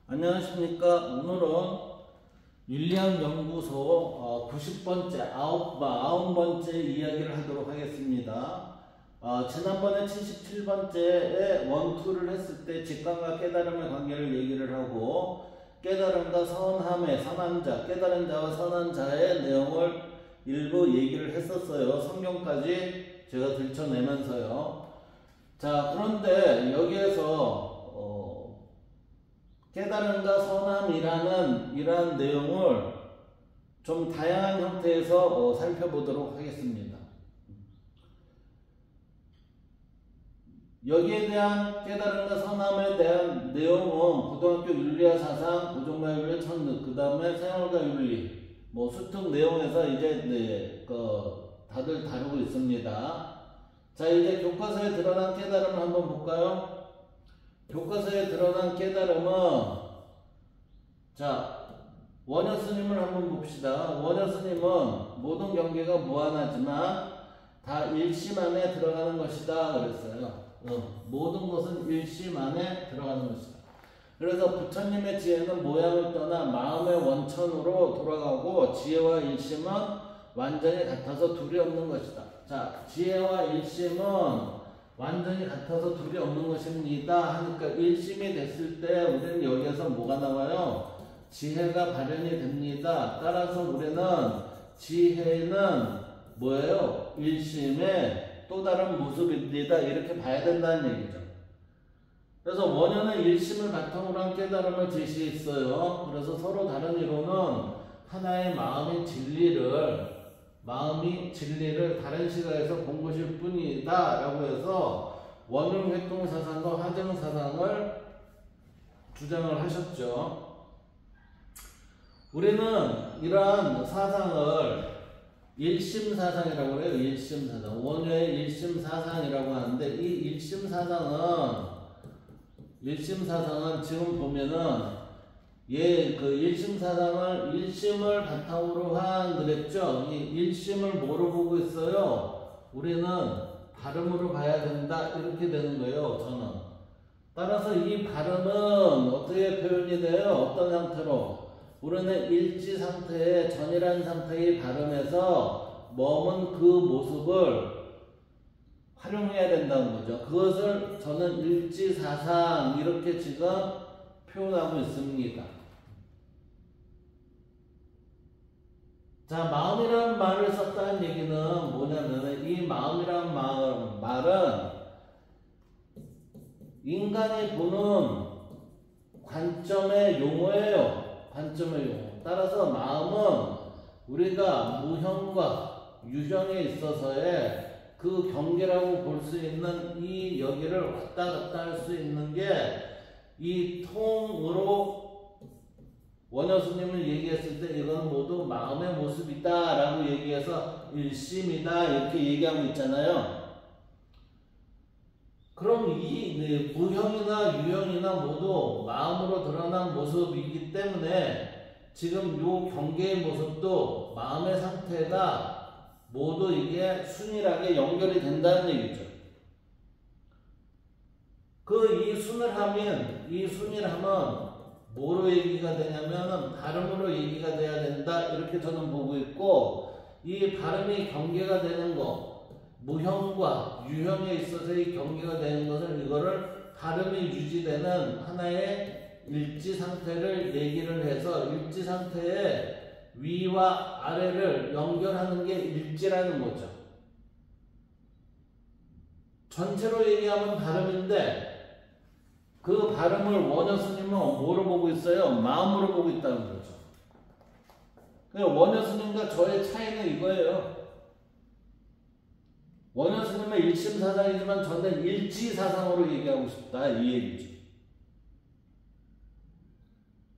안녕하십니까. 오늘은 윌리엄 연구소 90번째, 90번째 이야기를 하도록 하겠습니다. 지난번에 77번째에 원투를 했을 때 직감과 깨달음의 관계를 얘기를 하고, 깨달음과 선함의 선한 자, 깨달은 자와 선한 자의 내용을 일부 얘기를 했었어요. 성경까지 제가 들춰내면서요. 자, 그런데 여기에서 깨달음과 선함이라는 이러한 내용을 좀 다양한 형태에서 살펴보도록 하겠습니다. 여기에 대한 깨달음과 선함에 대한 내용은 고등학교 윤리와 사상, 고정과 윤리, 천득, 그 다음에 생활과 윤리, 수특 내용에서 이제 다들 다루고 있습니다. 자, 이제 교과서에 드러난 깨달음을 한번 볼까요? 교과서에 드러난 깨달음은, 자, 원효 스님을 한번 봅시다. 원효 스님은 모든 경계가 무한하지만 다 일심 안에 들어가는 것이다 그랬어요. 모든 것은 일심 안에 들어가는 것이다. 그래서 부처님의 지혜는 모양을 떠나 마음의 원천으로 돌아가고, 지혜와 일심은 완전히 같아서 둘이 없는 것이다. 자, 지혜와 일심은 완전히 같아서 둘이 없는 것입니다 하니까, 일심이 됐을 때 우리는 여기에서 뭐가 나와요? 지혜가 발현이 됩니다. 따라서 우리는 지혜는 뭐예요? 일심의 또 다른 모습입니다. 이렇게 봐야 된다는 얘기죠. 그래서 원효는 일심을 바탕으로 한 깨달음을 제시했어요. 그래서 서로 다른 이론은 하나의 마음이 진리를 다른 시각에서 본 것일 뿐이다 라고 해서 원흉회통사상과 화정사상을 주장을 하셨죠. 우리는 이러한 사상을 일심사상이라고 해요. 일심사상, 원효의 일심사상이라고 하는데, 이 일심사상은 지금 보면은 일심사상을 일심을 바탕으로 한 그랬죠. 이 일심을 뭐로 보고 있어요? 우리는 발음으로 봐야 된다 이렇게 되는 거예요. 저는. 따라서 이 발음은 어떻게 표현이 돼요? 어떤 형태로? 우리는 일지 상태의 전이라는 상태의 발음에서 머문 그 모습을 활용해야 된다는 거죠. 그것을 저는 일지사상 이렇게 지금 표현하고 있습니다. 자, 마음이라는 말을 썼다는 얘기는 뭐냐면, 이 마음이라는 말은 인간이 보는 관점의 용어예요. 관점의 용어. 따라서 마음은 우리가 무형과 유형에 있어서의 그 경계라고 볼 수 있는 이 여기를 왔다 갔다 할 수 있는 게, 이 통으로 원효 스님을 얘기했을 때 이건 모두 마음의 모습이다 라고 얘기해서 일심이다 이렇게 얘기하고 있잖아요. 그럼 이 무형이나 유형이나 모두 마음으로 드러난 모습이기 때문에 지금 요 경계의 모습도 마음의 상태가 모두 이게 순일하게 연결이 된다는 얘기죠. 이 순일함은 뭐로 얘기가 되냐면 발음으로 얘기가 돼야 된다 이렇게 저는 보고 있고, 이 발음이 경계가 되는 거, 무형과 유형에 있어서의 경계가 되는 것을, 이거를 발음이 유지되는 하나의 일지 상태를 얘기를 해서 일지 상태의 위와 아래를 연결하는 게 일지라는 거죠. 전체로 얘기하면 발음인데, 그 발음을 원효 스님은 뭐로 보고 있어요? 마음으로 보고 있다는 거죠. 원효 스님과 저의 차이는 이거예요. 원효 스님은 일심사상이지만 저는 일지사상으로 얘기하고 싶다 이 얘기죠.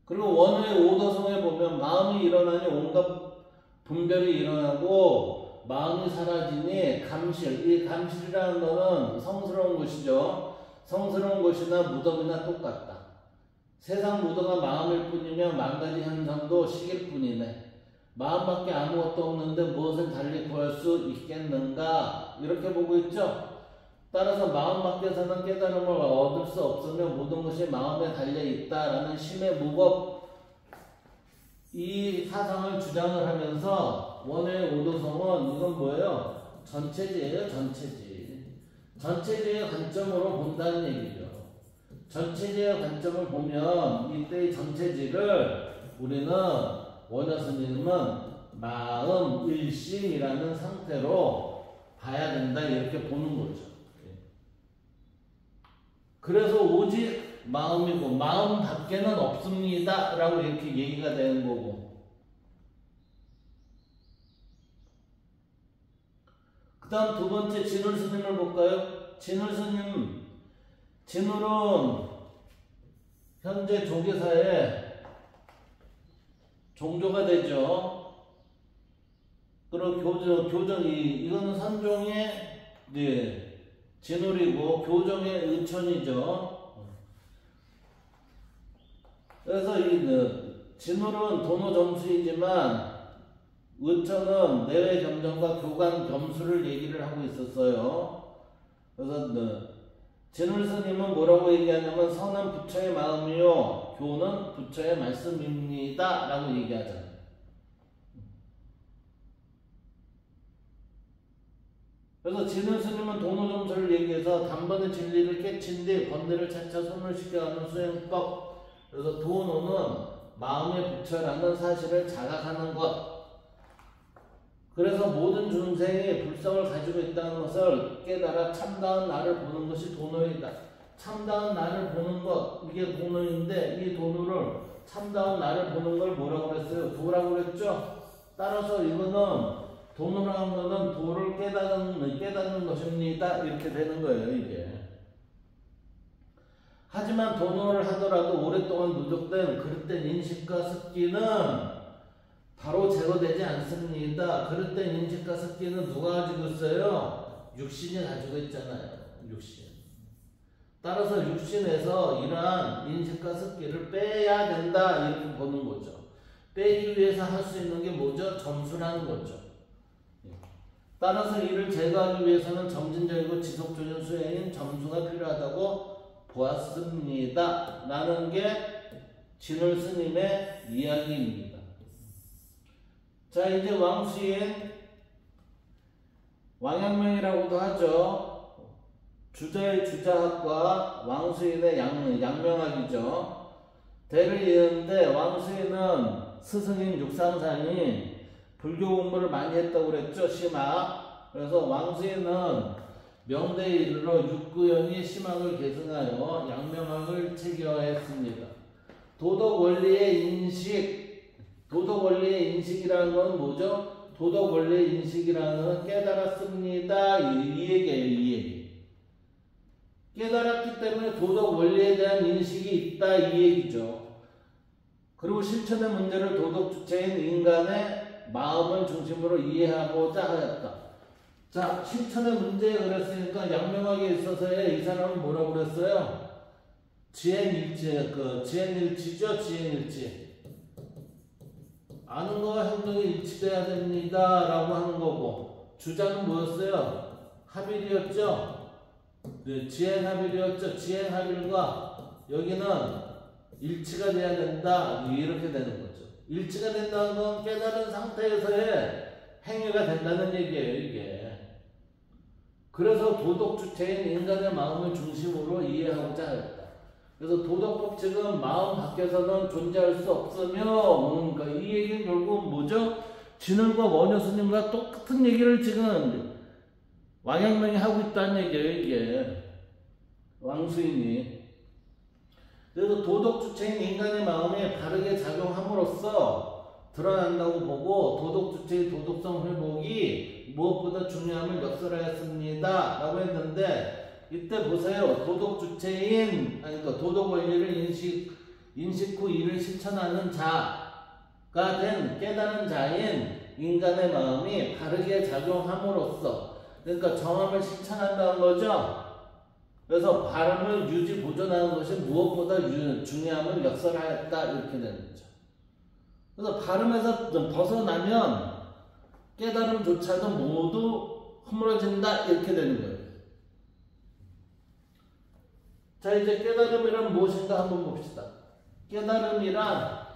그리고 원효의 오도성에 보면 마음이 일어나니 온갖 분별이 일어나고 마음이 사라지니 감실, 이 감실이라는 거는 성스러운 것이죠. 성스러운 것이나 무덤이나 똑같다. 세상 무덤가 마음일 뿐이며 만가지 현상도 식일 뿐이네. 마음밖에 아무것도 없는데 무엇을 달리 구할 수 있겠는가? 이렇게 보고 있죠. 따라서 마음 밖에서는 깨달음을 얻을 수 없으며 모든 것이 마음에 달려있다라는 심의 무법 이 사상을 주장을 하면서 원의 오도성은 이건 뭐예요? 전체지예요. 전체지. 전체지의 관점으로 본다는 얘기죠. 전체지의 관점을 보면 이때의 전체지를 우리는 원효 스님은 마음 일심이라는 상태로 봐야 된다 이렇게 보는 거죠. 그래서 오직 마음이고 마음 밖에는 없습니다 라고 이렇게 얘기가 되는 거고, 그 다음 두 번째 진울 스님을 볼까요? 진울 스님, 진울은 현재 조계사의 종조가 되죠. 그리고 이거는 산종의 진울이고 교정의 의천이죠. 그래서 진울은 도노점수이지만 의천은 내외 겸정과 교관 겸수를 얘기를 하고 있었어요. 그래서 진울 스님은 뭐라고 얘기하냐면 선은 부처의 마음이요 교는 부처의 말씀입니다 라고 얘기하잖아요. 그래서 진울 스님은 도노점수를 얘기해서 단번에 진리를 깨친 뒤 번뇌를 차차 손을 시켜가는 수행법, 그래서 도노는 마음의 부처라는 사실을 자각하는 것, 그래서 모든 중생이 불성을 가지고 있다는 것을 깨달아 참다운 나를 보는 것이 도노이다. 참다운 나를 보는 것, 이게 도노인데 이 도노를 참다운 나를 보는 걸 뭐라고 그랬어요? 도라고 그랬죠? 따라서 이거는 도노라는 거는 도를 깨닫는 것입니다. 이렇게 되는 거예요, 이게. 하지만 도노를 하더라도 오랫동안 누적된 그릇된 인식과 습기는 바로 제거되지 않습니다. 그릇된 인식과 습기는 누가 가지고 있어요? 육신이 가지고 있잖아요. 육신. 따라서 육신에서 이러한 인식과 습기를 빼야 된다 이렇게 보는 거죠. 빼기 위해서 할 수 있는 게 뭐죠? 점수라는 거죠. 따라서 이를 제거하기 위해서는 점진적이고 지속적인 수행인 점수가 필요하다고 보았습니다 라는 게 진울 스님의 이야기입니다. 자, 이제 왕수인 왕양명이라고도 하죠. 주자의 주자학과 왕수인의 양명학이죠. 대를 이었는데 왕수인은 스승인 육상산이 불교 공부를 많이 했다고 그랬죠. 심학. 그래서 왕수인은 명대에 이르러 육구연이 심학을 계승하여 양명학을 체계화했습니다. 도덕 원리의 인식이라는 건 뭐죠? 도덕 원리의 인식이라는 건 깨달았습니다. 이 얘기예요, 이 얘기. 깨달았기 때문에 도덕 원리에 대한 인식이 있다, 이 얘기죠. 그리고 실천의 문제를 도덕 주체인 인간의 마음을 중심으로 이해하고자 하였다. 자, 실천의 문제에 그랬으니까 양명학에 있어서의 이 사람은 뭐라고 그랬어요? 지행일치죠, 지행일치. 아는 거와 행동이 일치돼야 됩니다 라고 하는 거고, 주장은 뭐였어요? 합일이었죠? 네, 지행합일이었죠. 지행합일과 여기는 일치가 돼야 된다 이렇게 되는 거죠. 일치가 된다는 건 깨달은 상태에서의 행위가 된다는 얘기예요, 이게. 그래서 도덕 주체인 인간의 마음을 중심으로 이해하고자 했다. 그래서 도덕 법칙은 마음 밖에서는 존재할 수 없으며, 그러니까 이 얘기는 결국 뭐죠? 진울과 원효 스님과 똑같은 얘기를 지금 왕양명이 하고 있다는 얘기예요, 이게. 왕수인이. 그래서 도덕 주체인 인간의 마음이 바르게 작용함으로써 드러난다고 보고, 도덕 주체의 도덕성 회복이 무엇보다 중요함을 역설하였습니다 라고 했는데, 이때 보세요. 도덕 주체인, 그러니까 도덕 원리를 인식 후 이를 실천하는 자가 된 깨달은 자인 인간의 마음이 바르게 작용함으로써, 그러니까 정함을 실천한다는 거죠. 그래서 발음을 유지 보존하는 것이 무엇보다 중요함을 역설하였다 이렇게 되는 거죠. 그래서 발음에서 벗어나면 깨달음조차도 모두 허물어진다 이렇게 되는 거예요. 자, 이제 깨달음이란 무엇인가 한번 봅시다. 깨달음이란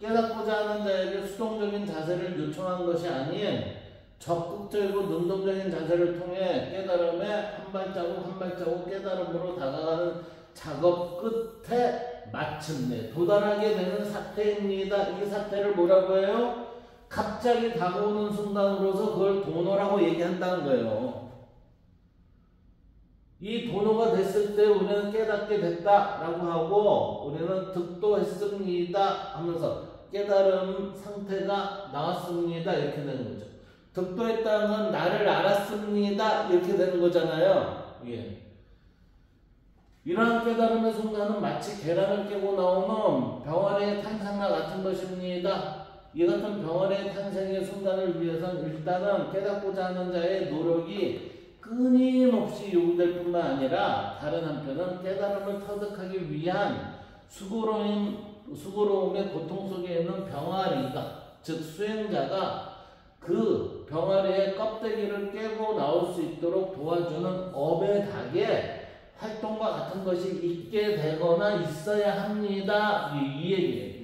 깨닫고자 하는 자에게 수동적인 자세를 요청한 것이 아닌 적극적이고 능동적인 자세를 통해 깨달음에 한 발자국 한 발자국 깨달음으로 다가가는 작업 끝에 마침내 도달하게 되는 사태입니다. 이 사태를 뭐라고 해요? 갑자기 다가오는 순간으로서 그걸 도노라고 얘기한다는 거예요. 이 도노가 됐을 때 우리는 깨닫게 됐다라고 하고 우리는 득도했습니다 하면서 깨달음 상태가 나왔습니다 이렇게 되는 거죠. 득도했다는 건 나를 알았습니다 이렇게 되는 거잖아요. 예. 이러한 깨달음의 순간은 마치 계란을 깨고 나오는 병아리의 탄생과 같은 것입니다. 이 같은 병아리의 탄생의 순간을 위해서는 일단은 깨닫고자 하는 자의 노력이 끊임없이 요구될 뿐만 아니라 다른 한편은 깨달음을 터득하기 위한 수고로움의 고통 속에 있는 병아리가 즉 수행자가 그 병아리의 껍데기를 깨고 나올 수 있도록 도와주는 업의 닭의 활동과 같은 것이 있게 되거나 있어야 합니다. 이 얘기예요.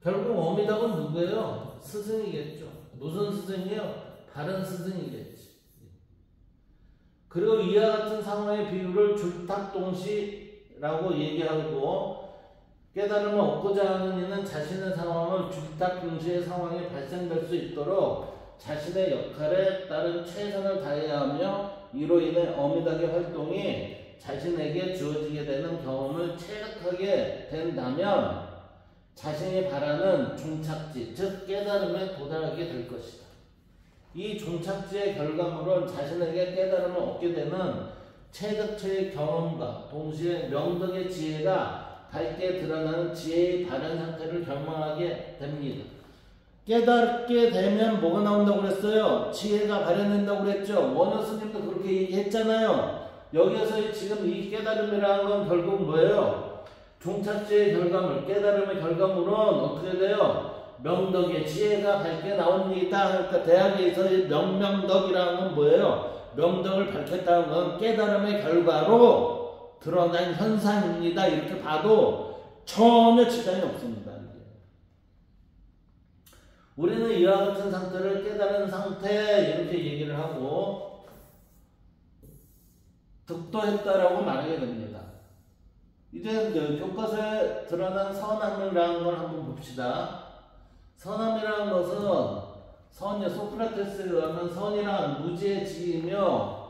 결국 어미닭은 누구예요? 스승이겠죠. 무슨 스승이요? 다른 스승이겠지. 그리고 이와 같은 상황의 비유를 줄탁동시라고 얘기하고 깨달음을 얻고자 하는 이는 자신의 상황을 줄탁동시의 상황이 발생될 수 있도록 자신의 역할에 따른 최선을 다해야 하며 이로 인해 어미닭의 활동이 자신에게 주어지게 되는 경험을 체득하게 된다면 자신이 바라는 종착지, 즉 깨달음에 도달하게 될 것이다. 이 종착지의 결과물은 자신에게 깨달음을 얻게 되는 체득처의 경험과 동시에 명덕의 지혜가 밝게 드러나는 지혜의 바른 상태를 경험하게 됩니다. 깨닫게 되면 뭐가 나온다고 그랬어요? 지혜가 발현된다고 그랬죠. 원효 스님도 그렇게 얘기했잖아요. 여기에서 지금 이 깨달음이라는 건 결국 뭐예요? 종착지의 결과물, 깨달음의 결과물은 어떻게 돼요? 명덕의 지혜가 밝게 나옵니다. 그러니까 대학에서의 명명덕이라는 건 뭐예요? 명덕을 밝혔다는 건 깨달음의 결과로 드러난 현상입니다. 이렇게 봐도 전혀 지장이 없습니다. 우리는 이와 같은 상태를 깨달은 상태 이렇게 얘기를 하고 득도했다라고 말하게 됩니다. 이제 교과서에 드러난 선함이라는 걸 한번 봅시다. 선함이라는 것은 소크라테스에 의하면 선이란 무지의 지이며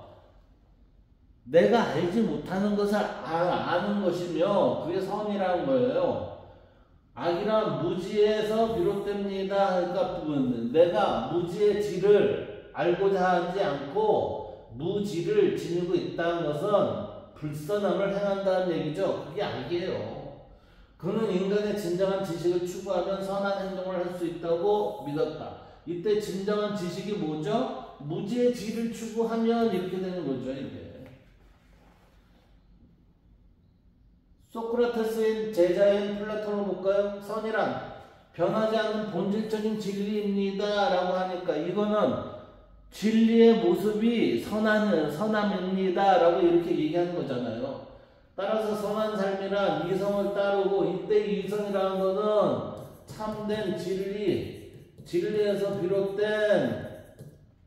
내가 알지 못하는 것을 아는 것이며 그게 선이라는 거예요. 악이란 무지에서 비롯됩니다. 그러니까 내가 무지의 지를 알고자 하지 않고 무지를 지니고 있다는 것은 불선함을 행한다는 얘기죠. 그게 악이에요. 그는 인간의 진정한 지식을 추구하면 선한 행동을 할 수 있다고 믿었다. 이때 진정한 지식이 뭐죠? 무지의 지를 추구하면 이렇게 되는 거죠. 이게. 소크라테스의 제자인 플라톤을 볼까요? 선이란 변하지 않는 본질적인 진리입니다 라고 하니까 이거는 진리의 모습이 선함입니다 라고 이렇게 얘기하는 거잖아요. 따라서 선한 삶이란 이성을 따르고 이때 이성이라는 거는 참된 진리에서 비롯된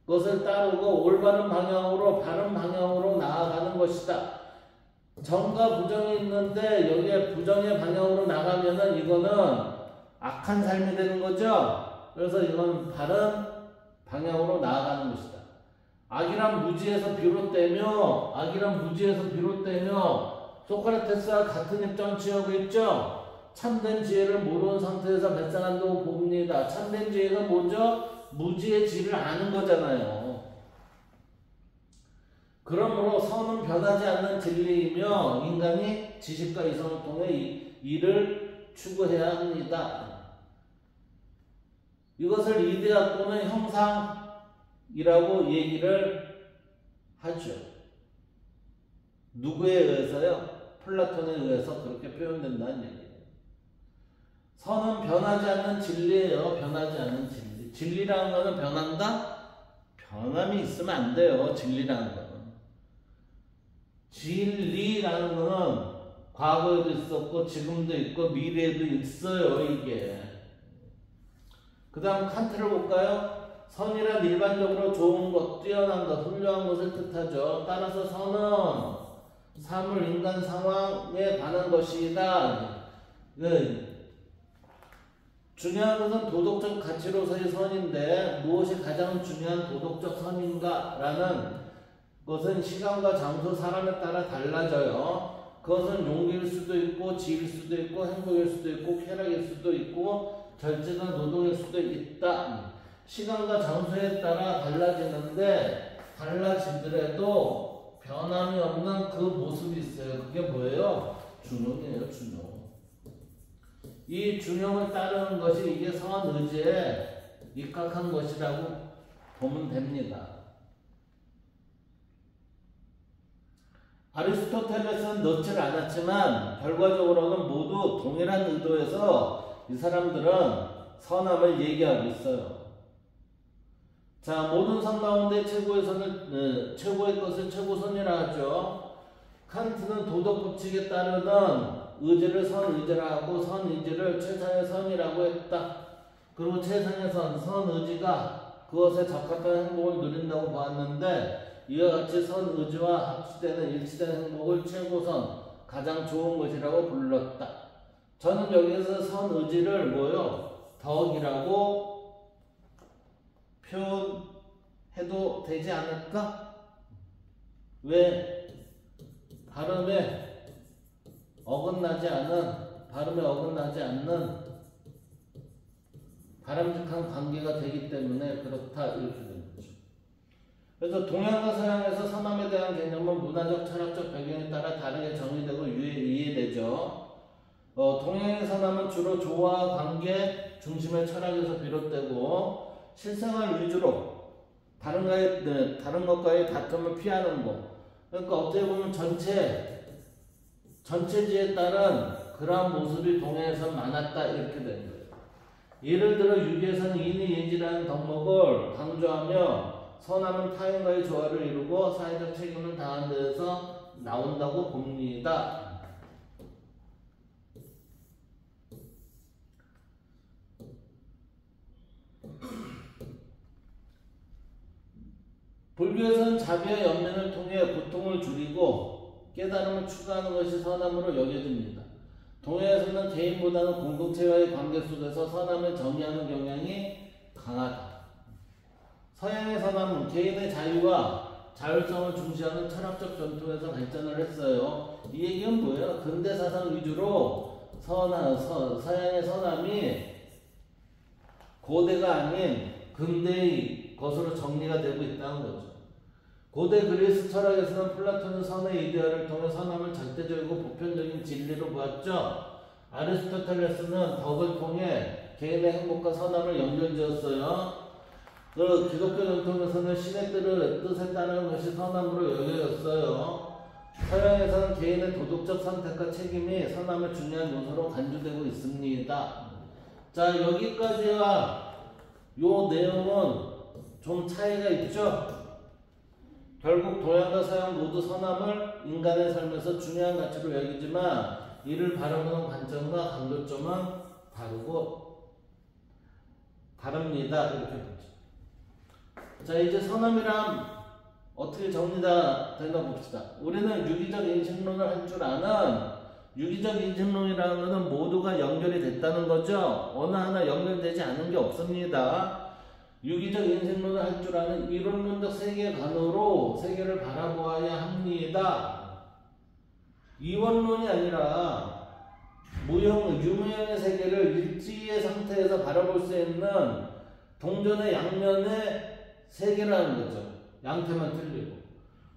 것을 따르고 올바른 방향으로 바른 방향으로 나아가는 것이다. 정과 부정이 있는데 여기에 부정의 방향으로 나가면은 이거는 악한 삶이 되는 거죠. 그래서 이건 바른 방향으로 나아가는 것이다. 악이란 무지에서 비롯되며 소크라테스와 같은 입장을 취하고 있죠. 참된 지혜를 모르는 상태에서 발생한다고 봅니다. 참된 지혜가 뭐죠? 무지의 지를 아는 거잖아요. 그러므로 선은 변하지 않는 진리이며 인간이 지식과 이성을 통해 이를 추구해야 합니다. 이것을 이데아 또는 형상이라고 얘기를 하죠. 누구에 의해서요? 플라톤에 의해서 그렇게 표현된다는 얘기예요. 선은 변하지 않는 진리예요. 변하지 않는 진리. 진리라는 것은 변한다? 변함이 있으면 안 돼요. 진리라는 거는. 진리라는 거는 과거에도 있었고 지금도 있고 미래에도 있어요. 이게. 그 다음 칸트를 볼까요? 선이란 일반적으로 좋은 것, 뛰어난 것, 훌륭한 것을 뜻하죠. 따라서 선은 사물, 인간 상황에 관한 것이다. 중요한 것은 도덕적 가치로서의 선인데 무엇이 가장 중요한 도덕적 선인가? 라는 것은 시간과 장소, 사람에 따라 달라져요. 그것은 용기일 수도 있고 지혜일 수도 있고 행복일 수도 있고 쾌락일 수도 있고 절제나 노동일 수도 있다. 시간과 장소에 따라 달라지는데 달라지더라도 변함이 없는 그 모습이 있어요. 그게 뭐예요? 준용이에요. 준용. 이 준용을 따르는 것이 이게 선의지에 입각한 것이라고 보면 됩니다. 아리스토텔레스는 넣질 않았지만 결과적으로는 모두 동일한 의도에서 이 사람들은 선함을 얘기하고 있어요. 자, 모든 선 가운데 최고의 선을, 최고의 것을 최고선이라 하죠. 칸트는 도덕 법칙에 따르는 의지를 선의지라 하고 선의지를 최상의 선이라고 했다. 그리고 최상의 선의지가 그것에 적합한 행복을 누린다고 보았는데 이와 같이 선의지와 합치되는 일치된 행복을 최고선, 가장 좋은 것이라고 불렀다. 저는 여기에서 선의지를 뭐요? 덕이라고 표현해도 되지 않을까? 왜? 발음에 어긋나지 않는 바람직한 관계가 되기 때문에 그렇다 이렇게 되는 거죠. 그래서 동양과 서양에서 선함에 대한 개념은 문화적, 철학적 배경에 따라 다르게 정의되고 이해되죠. 동양의 선함은 주로 조화, 관계, 중심의 철학에서 비롯되고 실생활 위주로 다른 것과의 다툼을 피하는 것. 그러니까 어떻게 보면 전체지에 따른 그러한 모습이 동양에서 많았다 이렇게 되는 거예요. 예를 들어 유기에서는 인의예지라는 덕목을 강조하며 선함은 타인과의 조화를 이루고 사회적 책임을 다하는 데에서 나온다고 봅니다. 불교에서는 자비와 연민을 통해 고통을 줄이고 깨달음을 추구하는 것이 선함으로 여겨집니다. 동양에서는 개인보다는 공동체와의 관계 속에서 선함을 정의하는 경향이 강하다. 서양의 선함은 개인의 자유와 자율성을 중시하는 철학적 전통에서 발전을 했어요. 이 얘기는 뭐예요? 근대 사상 위주로 서양의 선함이 고대가 아닌 근대의 것으로 정리가 되고 있다는 거죠. 고대 그리스 철학에서는 플라톤은 선의 이데아를 통해 선함을 절대적이고 보편적인 진리로 보았죠. 아리스토텔레스는 덕을 통해 개인의 행복과 선함을 연결지었어요. 그 기독교 전통에서는 신의 뜻에 따르는 것이 선함으로 여겨졌어요. 서양에서는 개인의 도덕적 선택과 책임이 선함의 중요한 요소로 간주되고 있습니다. 자, 여기까지와 요 내용은 좀 차이가 있죠? 결국 동양과 서양 모두 선함을 인간의 삶에서 중요한 가치로 여기지만 이를 바라보는 관점과 강조점은 다릅니다. 이렇게 보죠. 자, 이제 선함이란 어떻게 정리가 되나 봅시다. 우리는 유기적 인식론을 할 줄 아는 유기적 인식론이라는 것은 모두가 연결이 됐다는 거죠. 어느 하나 연결되지 않은 게 없습니다. 유기적 인식론을 할 줄 아는 이론론적 세계관으로 세계를 바라보아야 합니다. 이원론이 아니라 유무형의 세계를 일지의 상태에서 바라볼 수 있는 동전의 양면의 세계라는 거죠. 양태만 틀리고.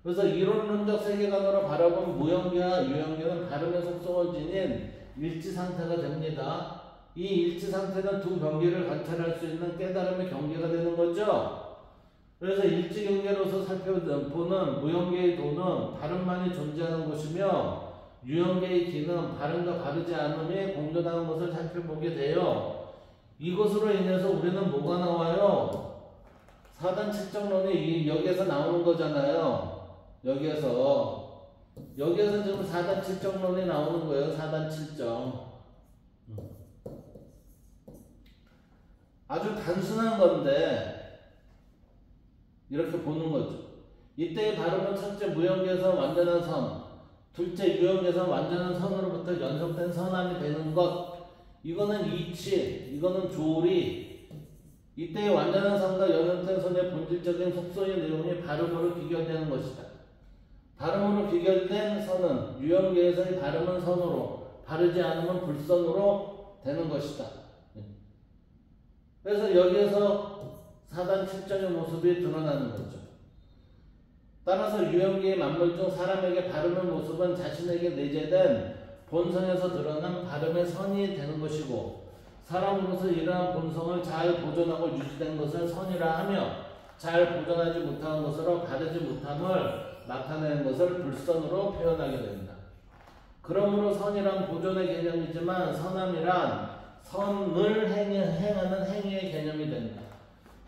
그래서 이론론적 세계관으로 바라본 무형계와 유형계는 다름의 속성을 지닌 일지 상태가 됩니다. 이 일지 상태는 두 경계를 관찰할 수 있는 깨달음의 경계가 되는 거죠. 그래서 일지 경계로서 살펴보는 무형계의 도는 다름만이 존재하는 것이며 유형계의 기는 다름과 다르지 않음이 공존하는 것을 살펴보게 돼요. 이것으로 인해서 우리는 뭐가 나와요? 4단 칠정론이 여기에서 나오는 거잖아요. 여기에서 지금 4단 칠정론이 나오는 거예요. 4단 칠정. 아주 단순한 건데 이렇게 보는 거죠. 이때의 발음은 첫째 무형계에서 완전한 선, 둘째 유형계에서 완전한 선으로부터 연속된 선함이 되는 것. 이거는 이치, 이거는 조리. 이때의 완전한 선과 연속된 선의 본질적인 속성의 내용이 발음으로 비교되는 것이다. 발음으로 비교된 선은 유형계에서의 발음은 선으로, 바르지 않으면 불선으로 되는 것이다. 그래서 여기에서 4단 칠정의 모습이 드러나는 거죠. 따라서 유형계의 만물 중 사람에게 발음의 모습은 자신에게 내재된 본성에서 드러난 발음의 선이 되는 것이고, 사람으로서 이러한 본성을 잘 보존하고 유지된 것을 선이라 하며, 잘 보존하지 못한 것으로 바르지 못함을 나타내는 것을 불선으로 표현하게 됩니다. 그러므로 선이란 보존의 개념이지만 선함이란 선을 행하는 행위의 개념이 된다.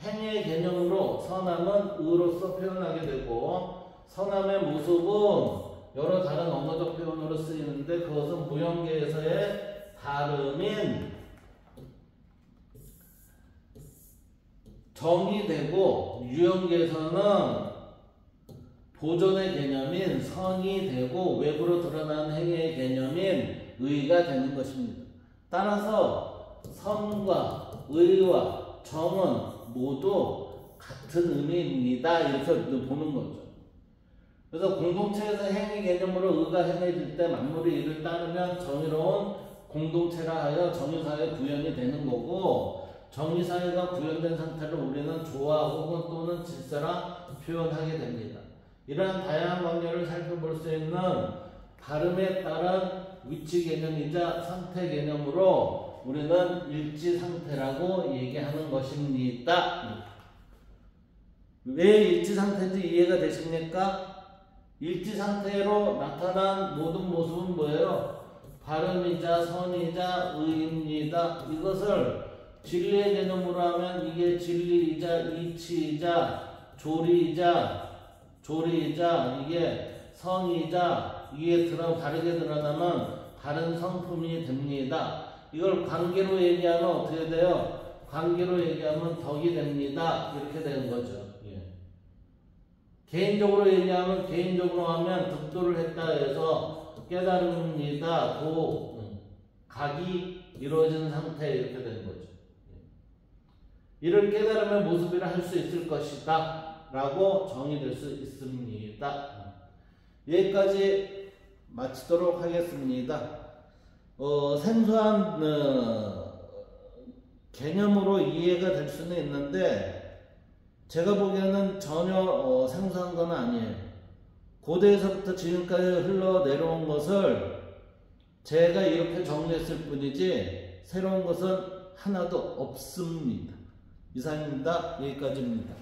행위의 개념으로 선함은 의로서 표현하게 되고, 선함의 모습은 여러 다른 언어적 표현으로 쓰이는데 그것은 무형계에서의 발음인 정이 되고, 유형계에서는 보존의 개념인 선이 되고, 외부로 드러나는 행위의 개념인 의가 되는 것입니다. 따라서 선과 의와 정은 모두 같은 의미입니다. 이렇게 보는 거죠. 그래서 공동체에서 행위 개념으로 의가 행해질 때 만물이 이를 따르면 정의로운 공동체라 하여 정의사회 구현이 되는 거고, 정의사회가 구현된 상태를 우리는 조화 혹은 또는 질서라 표현하게 됩니다. 이러한 다양한 관계를 살펴볼 수 있는 발음에 따른 위치 개념이자 상태 개념으로 우리는 일치 상태라고 얘기하는 것입니다. 왜 일치 상태인지 이해가 되십니까? 일치 상태로 나타난 모든 모습은 뭐예요? 발음이자 선이자 의입니다. 이것을 진리의 개념으로 하면 이게 진리이자 이치이자 조리이자 이게 성이자 이게 다르게 드러나면 다른 성품이 됩니다. 이걸 관계로 얘기하면 어떻게 돼요? 관계로 얘기하면 덕이 됩니다. 이렇게 되는 거죠. 예. 개인적으로 얘기하면 개인적으로 하면 득도를 했다 해서 깨달음입니다. 각이 이루어진 상태 이렇게 되는 거죠. 이를 깨달음의 모습이라 할 수 있을 것이다 라고 정의될 수 있습니다. 여기까지 마치도록 하겠습니다. 생소한 개념으로 이해가 될 수는 있는데 제가 보기에는 전혀 생소한 건 아니에요. 고대에서부터 지금까지 흘러내려온 것을 제가 이렇게 정리했을 뿐이지 새로운 것은 하나도 없습니다. 이상입니다. 여기까지입니다.